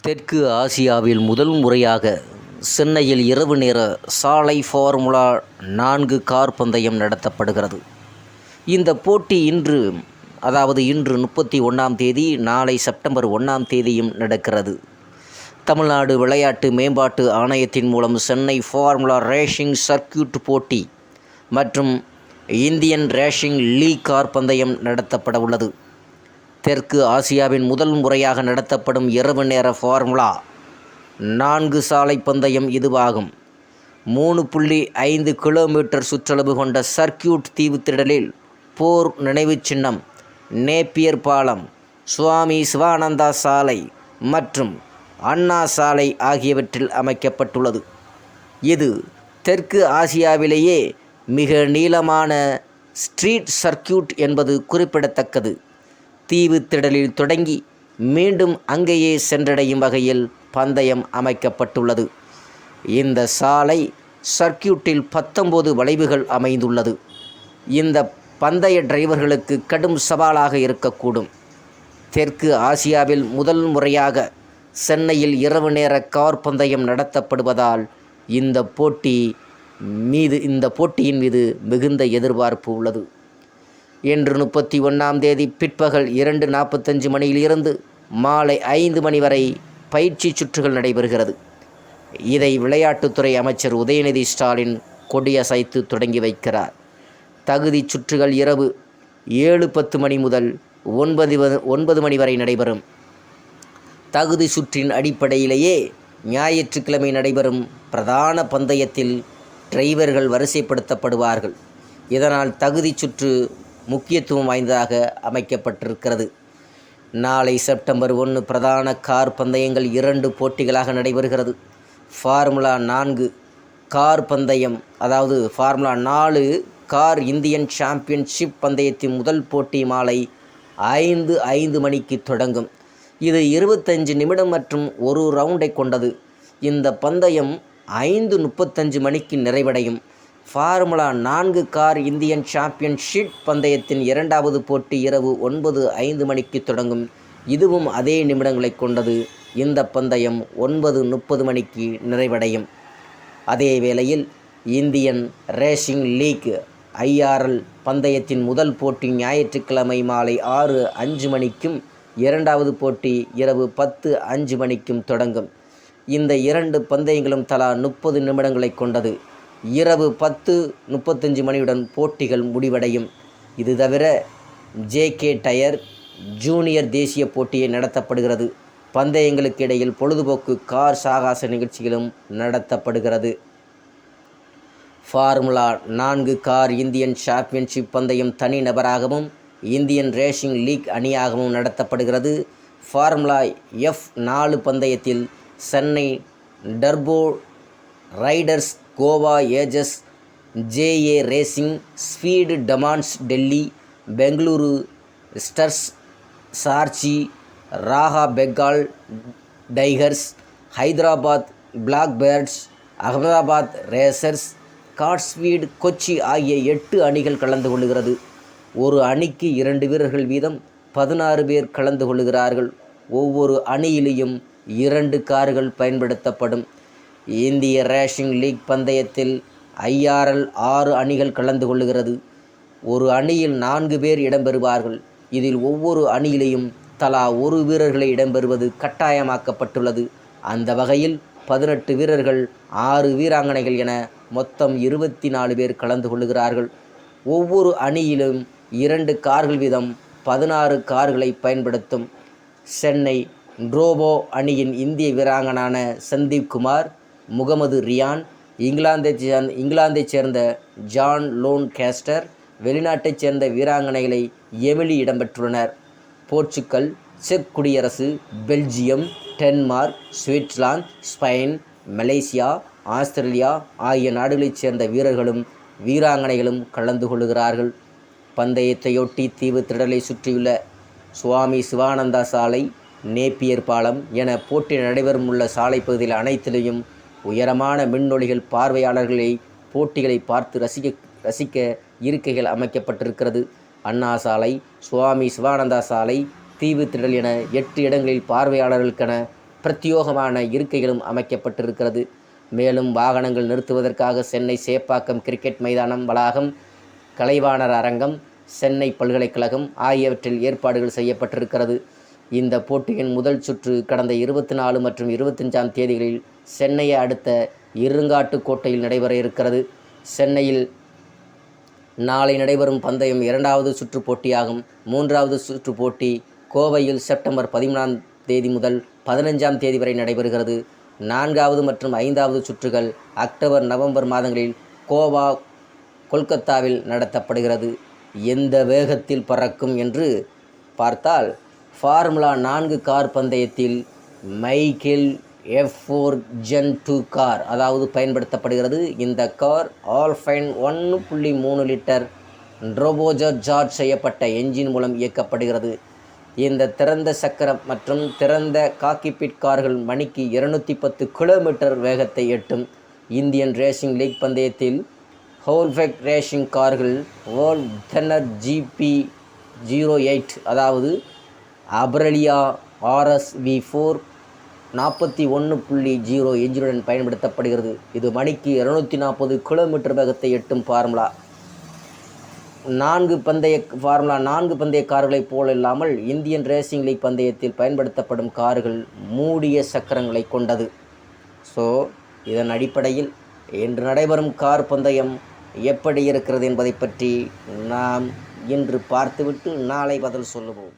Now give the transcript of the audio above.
தெற்கு ஆசியாவில் முதல் முறையாக சென்னையில் இரவு நேர சாலை ஃபார்முலா 4 கார் பந்தயம் நடத்தப்படுகிறது. இந்த போட்டி இன்று 31ஆம் தேதி, நாளை செப்டம்பர் 1ஆம் தேதியும் நடக்கிறது. தமிழ்நாடு விளையாட்டு மேம்பாட்டு ஆணையத்தின் மூலம் சென்னை ஃபார்முலா ரேசிங் சர்க்கியூட் போட்டி மற்றும் இந்தியன் ரேசிங் லீக் கார் பந்தயம் நடத்தப்பட உள்ளது. தெற்கு ஆசியாவின் முதல் முறையாக நடத்தப்படும் இரவு நேர ஃபார்முலா 4 சாலை பந்தயம் இதுவாகும். 3.5 கிலோமீட்டர் சுற்றளவு கொண்ட சர்க்கியூட் தீவுத்திடலில் போர் நினைவுச் சின்னம், நேப்பியர் பாலம், சுவாமி சிவானந்தா சாலை மற்றும் அண்ணா சாலை ஆகியவற்றில் அமைக்கப்பட்டுள்ளது. இது தெற்கு ஆசியாவிலேயே மிக நீளமான ஸ்ட்ரீட் சர்க்கியூட் என்பது குறிப்பிடத்தக்கது. தீவு திடலில் தொடங்கி மீண்டும் அங்கேயே சென்றடையும் வகையில் பந்தயம் அமைக்கப்பட்டுள்ளது. இந்த சாலை சர்க்கியூட்டில் 19 வளைவுகள் அமைந்துள்ளது. இந்த பந்தய டிரைவர்களுக்கு கடும் சவாலாக இருக்கக்கூடும். தெற்கு ஆசியாவில் முதல் முறையாக சென்னையில் இரவு நேர கார் பந்தயம் நடத்தப்படுவதால் இந்த போட்டியின் மீது மிகுந்த எதிர்பார்ப்பு உள்ளது. இன்று 31ஆம் தேதி பிற்பகல் 2:45 மணியிலிருந்து மாலை 5 மணி வரை பயிற்சி சுற்றுகள் நடைபெறுகிறது. இதை விளையாட்டுத்துறை அமைச்சர் உதயநிதி ஸ்டாலின் கொடியசைத்து தொடங்கி வைக்கிறார். தகுதி சுற்றுகள் இரவு 7:10 மணி முதல் 9 மணி வரை நடைபெறும். தகுதி சுற்றின் அடிப்படையிலேயே ஞாயிற்றுக்கிழமை நடைபெறும் பிரதான பந்தயத்தில் டிரைவர்கள் வரிசைப்படுத்தப்படுவார்கள். இதனால் தகுதி சுற்று முக்கியத்துவம் வாய்ந்ததாக அமைக்கப்பட்டிருக்கிறது. நாளை செப்டம்பர் 1 பிரதான கார் பந்தயங்கள் 2 போட்டிகளாக நடைபெறுகிறது. ஃபார்முலா 4 கார் பந்தயம், அதாவது ஃபார்முலா 4 கார் இந்தியன் சாம்பியன்ஷிப் பந்தயத்தின் முதல் போட்டி மாலை 5:05 மணிக்கு தொடங்கும். இது 25 நிமிடம் மற்றும் ஒரு ரவுண்டை கொண்டது. இந்த பந்தயம் 5:35 மணிக்கு நிறைவடையும். ஃபார்முலா 4 கார் இந்தியன் சாம்பியன்ஷிப் பந்தயத்தின் 2வது போட்டி இரவு 9:05 மணிக்கு தொடங்கும். இதுவும் அதே நிமிடங்களை கொண்டது. இந்த பந்தயம் 9:30 மணிக்கு நிறைவடையும். அதே வேளையில் இந்தியன் ரேசிங் லீக் IRL பந்தயத்தின் முதல் போட்டி ஞாயிற்றுக்கிழமை மாலை 6:05 மணிக்கும் 2வது போட்டி இரவு 10:05 மணிக்கும் தொடங்கும். இந்த 2 பந்தயங்களும் தலா 30 நிமிடங்களை கொண்டது. இரவு 10:35 மணியுடன் போட்டிகள் முடிவடையும். இது தவிர JK டயர் ஜூனியர் தேசிய போட்டியை நடத்தப்படுகிறது. பந்தயங்களுக்கு இடையில் பொழுதுபோக்கு கார் சாகச நிகழ்ச்சிகளும் நடத்தப்படுகிறது. ஃபார்முலா 4 கார் இந்தியன் சாம்பியன்ஷிப் பந்தயம் தனி நபராகவும் இந்தியன் ரேசிங் லீக் அணியாகவும் நடத்தப்படுகிறது. ஃபார்முலா F4 பந்தயத்தில் Chennai Turbo Riders, Goa Aces, JA Racing, Speed Demons Delhi, Bengaluru ஸ்டர்ஸ், சார்ச்சி, ராகா Bengal Tigers, Hyderabad Black Birds, Ahmedabad Racers, Godspeed Kochi ஆகிய 8 அணிகள் கலந்து கொள்கிறது. ஒரு அணிக்கு 2 வீரர்கள் வீதம் 16 பேர் கலந்து கொள்கிறார்கள். ஒவ்வொரு அணியிலேயும் 2 கார்கள் பயன்படுத்தப்படும். இந்திய ரேசிங் லீக் பந்தயத்தில் IRL 6 அணிகள் கலந்து கொள்கிறது. ஒரு அணியில் 4 பேர் இடம்பெறுவார்கள். இதில் ஒவ்வொரு அணியிலேயும் தலா 1 வீரர்களை இடம்பெறுவது கட்டாயமாக்கப்பட்டுள்ளது. அந்த வகையில் 18 வீரர்கள், 6 வீராங்கனைகள் என மொத்தம் 24 பேர் கலந்து கொள்கிறார்கள். ஒவ்வொரு அணியிலும் 2 கார்கள் வீதம் 16 கார்களை பயன்படுத்தும். சென்னை ட்ரோபோ அணியின் இந்திய வீராங்கனான சந்தீப் குமார், முகமது ரியான், இங்கிலாந்தைச் சேர்ந்த ஜான் லோன் கேஸ்டர், வெளிநாட்டைச் சேர்ந்த வீராங்கனைகளை எமிலி இடம்பெற்றுள்ளனர். போர்ச்சுக்கல், செக் குடியரசு, Belgium, Denmark, Switzerland, Spain, Malaysia, Australia ஆகிய நாடுகளைச் சேர்ந்த வீரர்களும் வீராங்கனைகளும் கலந்து கொள்கிறார்கள். பந்தயத்தையொட்டி தீவு திடலை சுற்றியுள்ள சுவாமி சிவானந்தா சாலை, நேப்பியர் பாலம் என போட்டி நடைபெறும் உள்ள சாலை பகுதியில் அனைத்திலையும் உயரமான மின்னொளிகள் பார்வையாளர்களை போட்டிகளை பார்த்து ரசிக்க இருக்கைகள் அமைக்கப்பட்டிருக்கிறது. அண்ணா சாலை, சுவாமி சிவானந்தா சாலை, தீவு திடல் என 8 இடங்களில் பார்வையாளர்களுக்கென பிரத்யேகமான இருக்கைகளும் அமைக்கப்பட்டிருக்கிறது. மேலும் வாகனங்கள் நிறுத்துவதற்காக சென்னை சேப்பாக்கம் கிரிக்கெட் மைதானம் வளாகம், கலைவாணர் அரங்கம், சென்னை பல்கலைக்கழகம் ஆகியவற்றில் ஏற்பாடுகள் செய்யப்பட்டிருக்கிறது. இந்த போட்டியின் முதல் சுற்று கடந்த 24 மற்றும் 25ஆம் தேதிகளில் சென்னையை அடுத்த இருங்காட்டுக்கோட்டையில் நடைபெற இருக்கிறது. சென்னையில் நாளை நடைபெறும் பந்தயம் 2வது சுற்று போட்டியாகும். 3வது சுற்று போட்டி கோவையில் செப்டம்பர் 13ஆம் தேதி முதல் 15ஆம் தேதி வரை நடைபெறுகிறது. 4வது மற்றும் 5வது சுற்றுகள் அக்டோபர், நவம்பர் மாதங்களில் கோவா, கொல்கத்தாவில் நடத்தப்படுகிறது. எந்த வேகத்தில் பறக்கும் என்று பார்த்தால், ஃபார்முலா 4 கார் பந்தயத்தில் மைக்கேல் F4 Gen 2 கார் பயன்படுத்தப்படுகிறது. இந்த கார் ஆல்பைன் 1.3 லிட்டர் ட்ரோபோஜர் சார்ஜ் செய்யப்பட்ட என்ஜின் மூலம் இயக்கப்படுகிறது. இந்த திறந்த சக்கரம் மற்றும் திறந்த காக்கிபிட் கார்கள் மணிக்கு 210 கிலோமீட்டர் வேகத்தை எட்டும். இந்தியன் ரேசிங் லீக் பந்தயத்தில் ஹோல்ஃபெக் ரேசிங் கார்கள் வேர்ல்ட் தென்னர் GP08 அப்ரலியா RS V4 41.0 என்ஜினுடன் பயன்படுத்தப்படுகிறது. இது மணிக்கு 240 கிலோமீட்டர் வேகத்தை எட்டும் ஃபார்முலா 4 பந்தய கார்களைப் போல இல்லாமல் இந்தியன் ரேசிங் லீக் பந்தயத்தில் பயன்படுத்தப்படும் கார்கள் மூடிய சக்கரங்களை கொண்டது. இதன் அடிப்படையில் இன்று நடைபெறும் கார் பந்தயம் எப்படி இருக்கிறது என்பதை பற்றி நாம் இன்று பார்த்துவிட்டு நாளை பதில் சொல்லுவோம்.